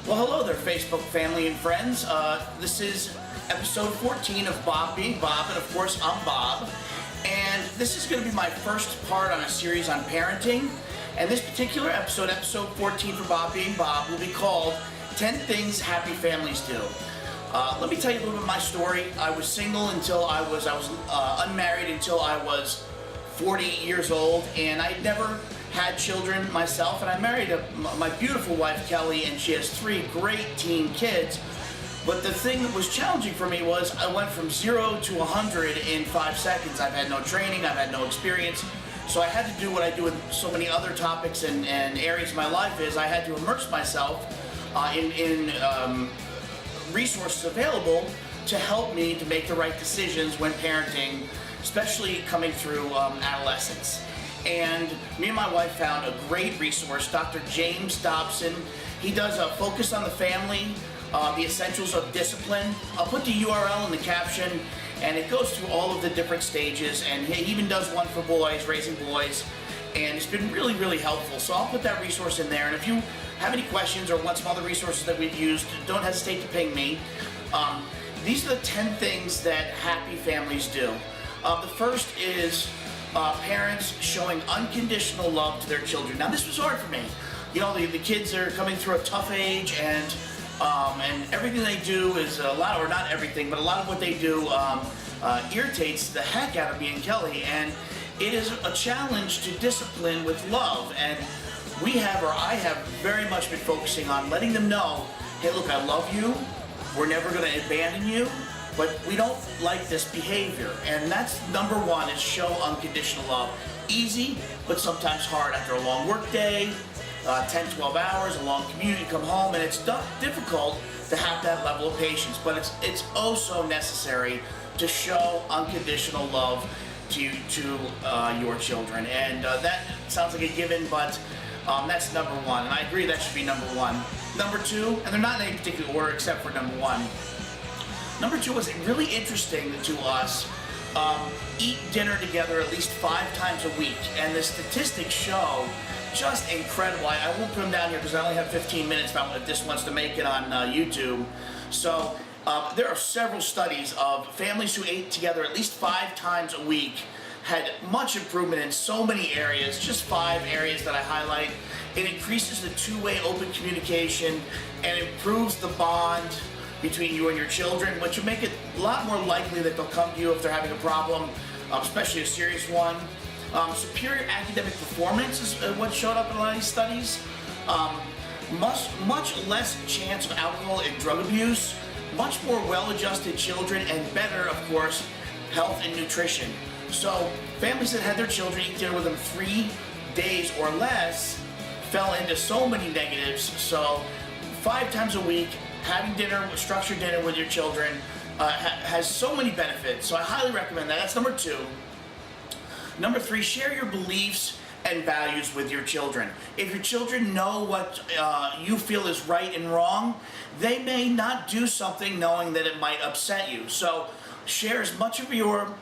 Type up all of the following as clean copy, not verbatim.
Well, hello there, Facebook family and friends. This is episode 14 of Bob Being Bob, and of course, I'm Bob. And this is going to be my first part on a series on parenting. And this particular episode, episode 14 for Bob Being Bob, will be called 10 Things Happy Families Do. Let me tell you a little bit of my story. I was single until I was unmarried until I was 40 years old, and I never had children myself, and I married my beautiful wife Kelly, and she has 3 great teen kids. But the thing that was challenging for me was I went from 0 to 100 in 5 seconds. I've had no training, I've had no experience, so I had to do what I do with so many other topics and areas of my life is I had to immerse myself in resources available to help me to make the right decisions when parenting, especially coming through adolescence. And me and my wife found a great resource, Dr. James Dobson. He does a focus on the family, the essentials of discipline. I'll put the URL in the caption, and it goes through all of the different stages, and he even does one for boys, raising boys, and it's been really, really helpful. So I'll put that resource in there, and if you have any questions or want some other resources that we've used, don't hesitate to ping me. These are the 10 things that happy families do. The first is parents showing unconditional love to their children. Now, this was hard for me. You know, the kids are coming through a tough age, and everything they do is a lot, or not everything, but a lot of what they do irritates the heck out of me and Kelly, and it is a challenge to discipline with love. And I have very much been focusing on letting them know, hey, look, I love you, we're never going to abandon you, but we don't like this behavior. And that's number one, is show unconditional love. Easy, but sometimes hard after a long work day, 10, 12 hours, a long commute, you come home, and it's difficult to have that level of patience, but it's oh so necessary to show unconditional love to your children. And that sounds like a given, but that's number one, and I agree that should be number one. Number two, and they're not in any particular order except for number one. Number two was really interesting to us. Eat dinner together at least 5 times a week, and the statistics show just incredible. I won't put them down here because I only have 15 minutes if this wants to make it on YouTube. So there are several studies of families who ate together at least 5 times a week had much improvement in so many areas, just 5 areas that I highlight. It increases the two-way open communication and improves the bond between you and your children, which will make it a lot more likely that they'll come to you if they're having a problem, especially a serious one. Superior academic performance is what showed up in a lot of these studies. Much less chance of alcohol and drug abuse, much more well-adjusted children, and better, of course, health and nutrition. So families that had their children eat dinner with them 3 days or less fell into so many negatives. So 5 times a week, having dinner, structured dinner with your children has so many benefits. So I highly recommend that. That's number 2. Number 3, share your beliefs and values with your children. If your children know what you feel is right and wrong, they may not do something knowing that it might upset you. So share as much of your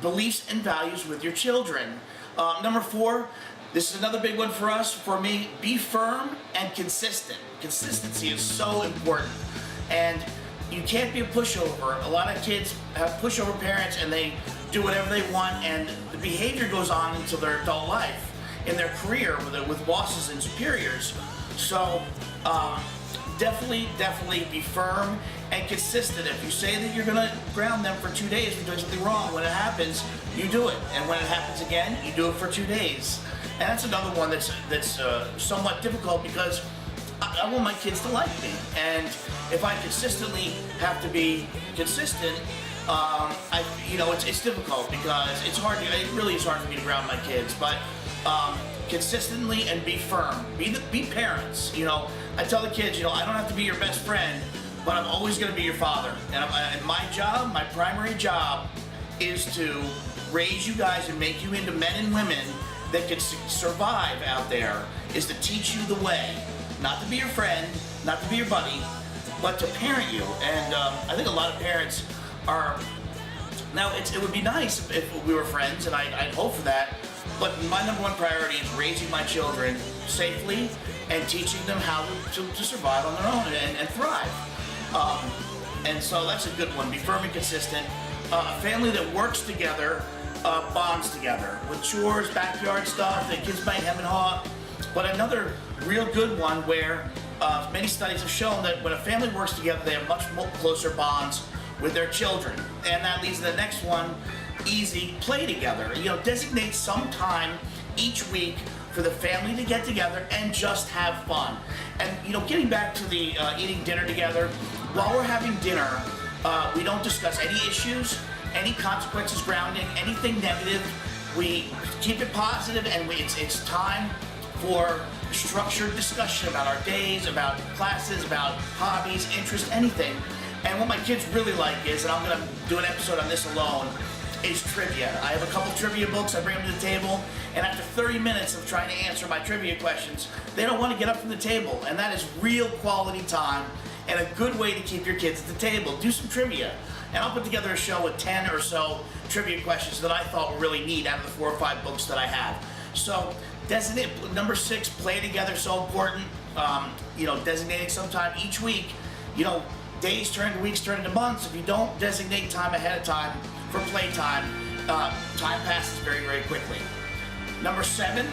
beliefs and values with your children. Number 4, this is another big one for us, for me, be firm and consistent. Consistency is so important, and you can't be a pushover. A lot of kids have pushover parents, and they do whatever they want, and the behavior goes on until their adult life, in their career with bosses and superiors. So definitely be firm and consistent. If you say that you're going to ground them for 2 days for doing something wrong, when it happens, you do it, and when it happens again, you do it for 2 days. And that's another one that's somewhat difficult, because I want my kids to like me, and if I consistently have to be consistent, it's difficult, because it really is hard for me to ground my kids. But consistently and be firm. Be parents. You know, I tell the kids, I don't have to be your best friend, but I'm always going to be your father. And my job, my primary job, is to raise you guys and make you into men and women that can survive out there, is to teach you the way. Not to be your friend, not to be your buddy, but to parent you. And I think a lot of parents are Now, it would be nice if we were friends, and I'd hope for that, but my number one priority is raising my children safely and teaching them how to survive on their own and thrive. And so that's a good one. Be firm and consistent. A family that works together, bonds together with chores, backyard stuff. The kids might hem and haw. But another real good one where many studies have shown that when a family works together, they have much closer bonds with their children. And that leads to the next one, easy, play together. Designate some time each week for the family to get together and just have fun. And getting back to the eating dinner together, while we're having dinner, we don't discuss any issues, any consequences grounding, anything negative. We keep it positive, and it's time for structured discussion about our days, about classes, about hobbies, interests, anything. And what my kids really like is, and I'm gonna do an episode on this alone, is trivia. I have a couple trivia books, I bring them to the table, and after 30 minutes of trying to answer my trivia questions, they don't want to get up from the table, and that is real quality time and a good way to keep your kids at the table. Do some trivia. And I'll put together a show with 10 or so trivia questions that I thought were really neat out of the 4 or 5 books that I have. So, designate, number 6, play together, so important. Designating some time each week. Days turn to weeks, turn into months. If you don't designate time ahead of time for playtime, time passes very, very quickly. Number 7,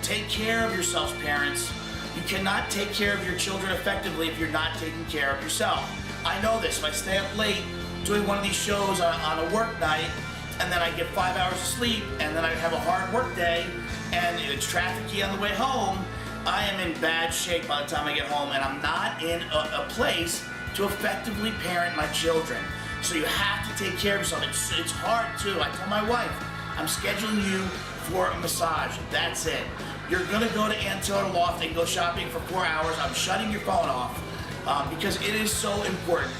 take care of yourselves, parents. You cannot take care of your children effectively if you're not taking care of yourself. I know this. If I stay up late doing one of these shows on a work night, and then I get 5 hours of sleep, and then I have a hard work day, and it's trafficy on the way home, I am in bad shape by the time I get home, and I'm not in a place to effectively parent my children. So you have to take care of yourself. It's hard too. I told my wife, I'm scheduling you for a massage. That's it. You're gonna go to Aunt Taylor Loft and go shopping for 4 hours. I'm shutting your phone off because it is so important.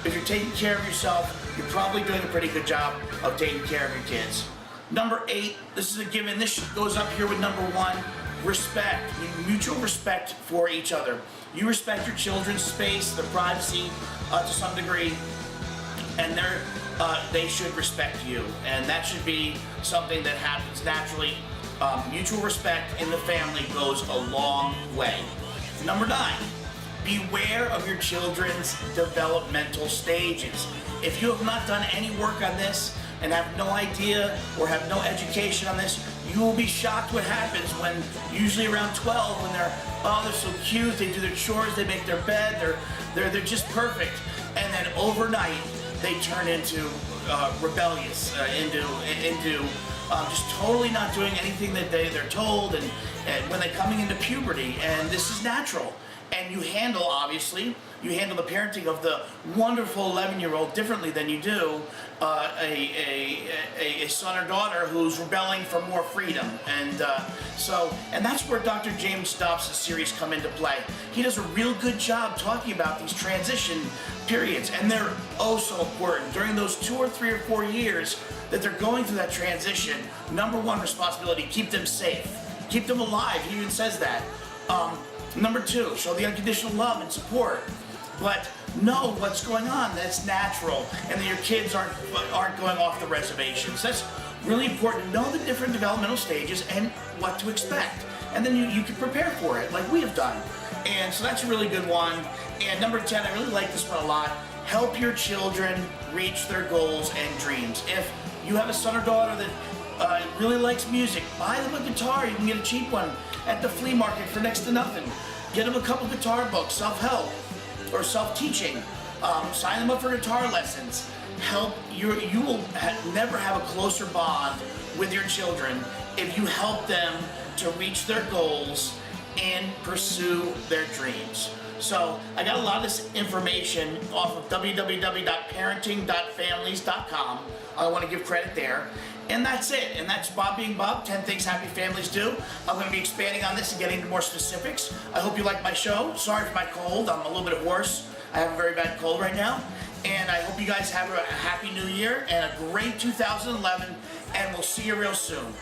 If you're taking care of yourself, you're probably doing a pretty good job of taking care of your kids. Number 8, this is a given. This goes up here with number 1, respect. Mutual respect for each other. You respect your children's space, their privacy to some degree, and they should respect you. And that should be something that happens naturally. Mutual respect in the family goes a long way. Number 9, beware of your children's developmental stages. If you have not done any work on this and have no idea or have no education on this, you will be shocked what happens when, usually around 12, when they're so cute, they do their chores, they make their bed, they're just perfect. And then overnight, they turn into rebellious, into just totally not doing anything that they're told, and when they're coming into puberty, and this is natural. And you handle the parenting of the wonderful 11-year-old differently than you do a son or daughter who's rebelling for more freedom. And that's where Dr. James Dobbs' series come into play. He does a real good job talking about these transition periods, and they're oh so important. During those 2 or 3 or 4 years that they're going through that transition, number 1 responsibility, keep them safe. Keep them alive. He even says that. Number 2, show the unconditional love and support. But know what's going on, that's natural, and that your kids aren't going off the reservations. That's really important. Know the different developmental stages and what to expect. And then you can prepare for it, like we have done. And so that's a really good one. And number 10, I really like this one a lot. Help your children reach their goals and dreams. If you have a son or daughter that really likes music, buy them a guitar. You can get a cheap one at the flea market for next to nothing. Get them a couple guitar books, self-help or self-teaching. Sign them up for guitar lessons. You will never have a closer bond with your children if you help them to reach their goals and pursue their dreams. So I got a lot of this information off of www.parenting.families.com. I want to give credit there. And that's it. And that's Bob being Bob, 10 Things Happy Families Do. I'm going to be expanding on this and getting into more specifics. I hope you like my show. Sorry for my cold. I'm a little bit worse. I have a very bad cold right now. And I hope you guys have a happy new year and a great 2011. And we'll see you real soon.